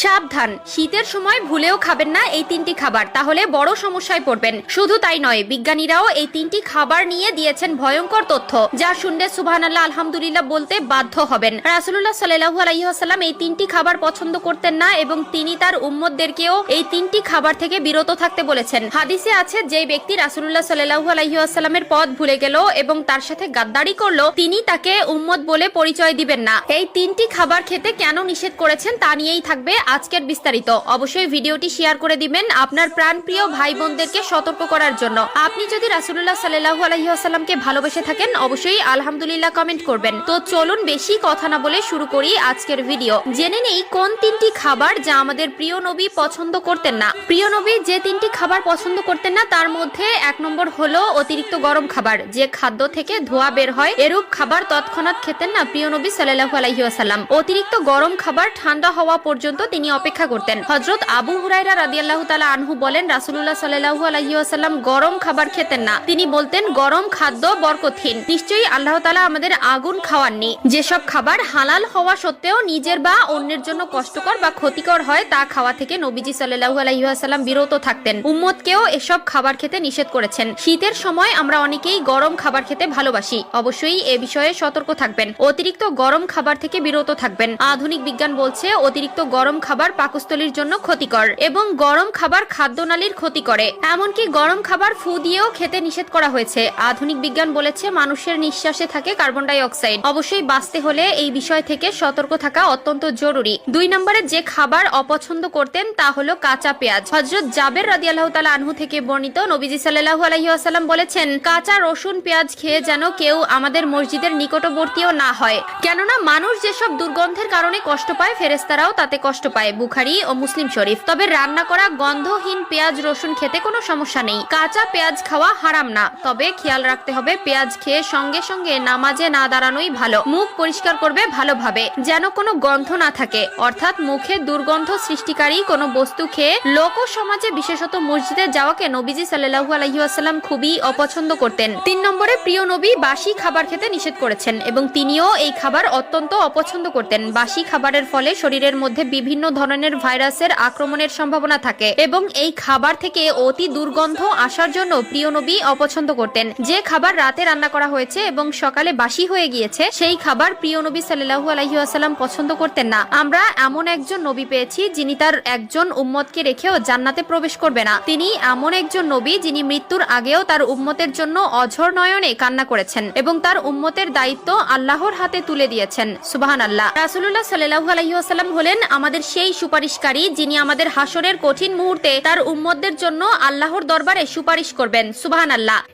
সাবধান, শীতের সময় ভুলেও খাবেন না এই তিনটি খাবার, তাহলে বড় সমস্যায় পড়বেন। শুধু তাই নয়, বিজ্ঞানীরাও এই তিনটি খাবার নিয়ে দিয়েছেন ভয়ঙ্কর তথ্য, যা শুনলে সুবহানাল্লাহ আলহামদুলিল্লাহ বলতে বাধ্য হবেন। রাসূলুল্লাহ সাল্লাল্লাহু আলাইহি ওয়াসাল্লাম এই তিনটি খাবার পছন্দ করতেন না এবং তিনি তার উম্মতদেরকেও এই তিনটি খাবার থেকে বিরত থাকতে বলেছেন। হাদিসে আছে, যে ব্যক্তি রাসূলুল্লাহ সাল্লাল্লাহু আলাইহি ওয়াসাল্লামের পথ ভুলে গেল এবং তার সাথে গাদ্দারি করলো, তিনি তাকে উম্মত বলে পরিচয় দিবেন না। এই তিনটি খাবার খেতে কেন নিষেধ করেছেন তা নিয়েই থাকবে আজকের বিস্তারিত। অবশ্যই ভিডিওটি শেয়ার করে দিবেন আপনার প্রাণপ্রিয় ভাই বোনদেরকে সতর্ক করার জন্য। আপনি যদি রাসূলুল্লাহ সাল্লাল্লাহু আলাইহি ওয়াসাল্লামকে ভালোবেসে থাকেন, অবশ্যই আলহামদুলিল্লাহ কমেন্ট করবেন। তো চলুন বেশি কথা না বলে শুরু করি আজকের ভিডিও। জেনে নেই কোন তিনটি খাবার যা আমাদের প্রিয় নবী পছন্দ করতেন না। প্রিয় নবী যে তিনটি খাবার পছন্দ করতেন না তার মধ্যে 1 নম্বর হলো অতিরিক্ত গরম খাবার। যে খাদ্য থেকে ধোঁয়া বের হয় এরূপ খাবার তৎক্ষণাৎ খেতেন না প্রিয় নবী সাল্লাল্লাহু আলাইহি ওয়াসাল্লাম। অতিরিক্ত গরম খাবার ঠান্ডা হওয়া পর্যন্ত তিনি অপেক্ষা করতেন। হযরত আবু হুরায়রা রাদিয়াল্লাহু তাআলা আনহু বলেন, রাসূলুল্লাহ সাল্লাল্লাহু আলাইহি ওয়াসাল্লাম গরম খাবার খেতেন না। তিনি বলতেন, গরম খাদ্য বরকতহীন। নিশ্চয়ই আল্লাহ তাআলা আমাদের আগুন খাওয়াননি। যেসব খাবার হালাল হওয়া সত্ত্বেও নিজের বা অন্যের জন্য কষ্টকর বা ক্ষতিকর হয় তা খাওয়া থেকে নবীজি সাল্লাল্লাহু আলাইহি ওয়াসাল্লাম বিরত থাকতেন। উম্মতকেও এসব খাবার খেতে নিষেধ করেছেন। শীতের সময় আমরা অনেকেই গরম খাবার খেতে ভালোবাসি। অবশ্যই এ বিষয়ে সতর্ক থাকবেন। অতিরিক্ত গরম খাবার থেকে বিরত থাকবেন। আধুনিক বিজ্ঞান বলছে অতিরিক্ত গরম খাবার পাকস্থলীর জন্য ক্ষতিকর এবং গরম খাবার খাদ্যনালীর ক্ষতি করে। এমনকি গরম খাবার ফু দিয়েও খেতে নিষেধ করা হয়েছে। আধুনিক বিজ্ঞান বলেছে মানুষের নিঃশ্বাসে থাকে কার্বন ডাই অক্সাইড। অবশ্যই বাঁচতে হলে এই বিষয় থেকে সতর্ক থাকা অত্যন্ত জরুরি। 2 নম্বরে যে খাবার অপছন্দ করতেন তা হলো কাঁচা পেঁয়াজ। হযরত জাবের রাদিয়াল্লাহু তাআলা আনহু থেকে বর্ণিত, নবীজি সাল্লাল্লাহু আলাইহি ওয়াসাল্লাম বলেছেন, কাঁচা রসুন পেঁয়াজ খেয়ে যেন কেউ আমাদের মসজিদের নিকটবর্তীও না হয়, কেননা মানুষ যেসব দুর্গন্ধের কারণে কষ্ট পায় ফেরেশতারাও তাতে কষ্ট পায়। বুখারী ও মুসলিম শরীফ। তবে রান্না করা গন্ধহীন পেঁয়াজ রসুন খেতে কোনো সমস্যা নেই। কাঁচা পেঁয়াজ খাওয়া হারাম না, তবে খেয়াল রাখতে হবে পেঁয়াজ খেয়ে সঙ্গে সঙ্গে নামাজে না দাঁড়ানোই ভালো। মুখ পরিষ্কার করবে ভালোভাবে, যেন কোনো গন্ধ না থাকে, অর্থাৎ মুখে দুর্গন্ধ সৃষ্টিকারী কোনো বস্তু খেয়ে লোক সমাজে বিশেষত মসজিদে যাওয়াকে নবীজি সাল্লাল্লাহু আলাইহি ওয়াসাল্লাম খুবই অপছন্দ করতেন। 3 নম্বরে প্রিয় নবী বাসি খাবার খেতে নিষেধ করেছেন এবং তিনিও এই খাবার অত্যন্ত অপছন্দ করতেন। বাসি খাবারের ফলে শরীরের মধ্যে বিভিন্ন ধরনের ভাইরাসের আক্রমণের সম্ভাবনা থাকে এবং এই খাবার থেকে অতি দুর্গন্ধ আসার জন্য প্রিয় নবী অপছন্দ করতেন। যে খাবার রাতে রান্না করা হয়েছে এবং সকালে বাসি হয়ে গিয়েছে সেই খাবার প্রিয় নবী সাল্লাল্লাহু আলাইহি ওয়াসাল্লাম পছন্দ করতেন না। আমরা এমন একজন নবী পেয়েছি যিনি তার একজন উম্মতকে রেখেও জান্নাতে প্রবেশ করবে না। তিনি এমন একজন নবী যিনি মৃত্যুর আগেও তার উম্মতের জন্য অঝর নয়নে কান্না করেছেন এবং তার উম্মতের দায়িত্ব আল্লাহর হাতে তুলে দিয়েছেন। সুবহানাল্লাহ। রাসূলুল্লাহ সাল্লাল্লাহু আলাইহি ওয়াসাল্লাম হলেন আমাদের সেই সুপারিশকারী যিনি আমাদের হাসরের কঠিন মুহূর্তে তার উম্মতদের জন্য আল্লাহর দরবারে সুপারিশ করবেন। সুবহানাল্লাহ।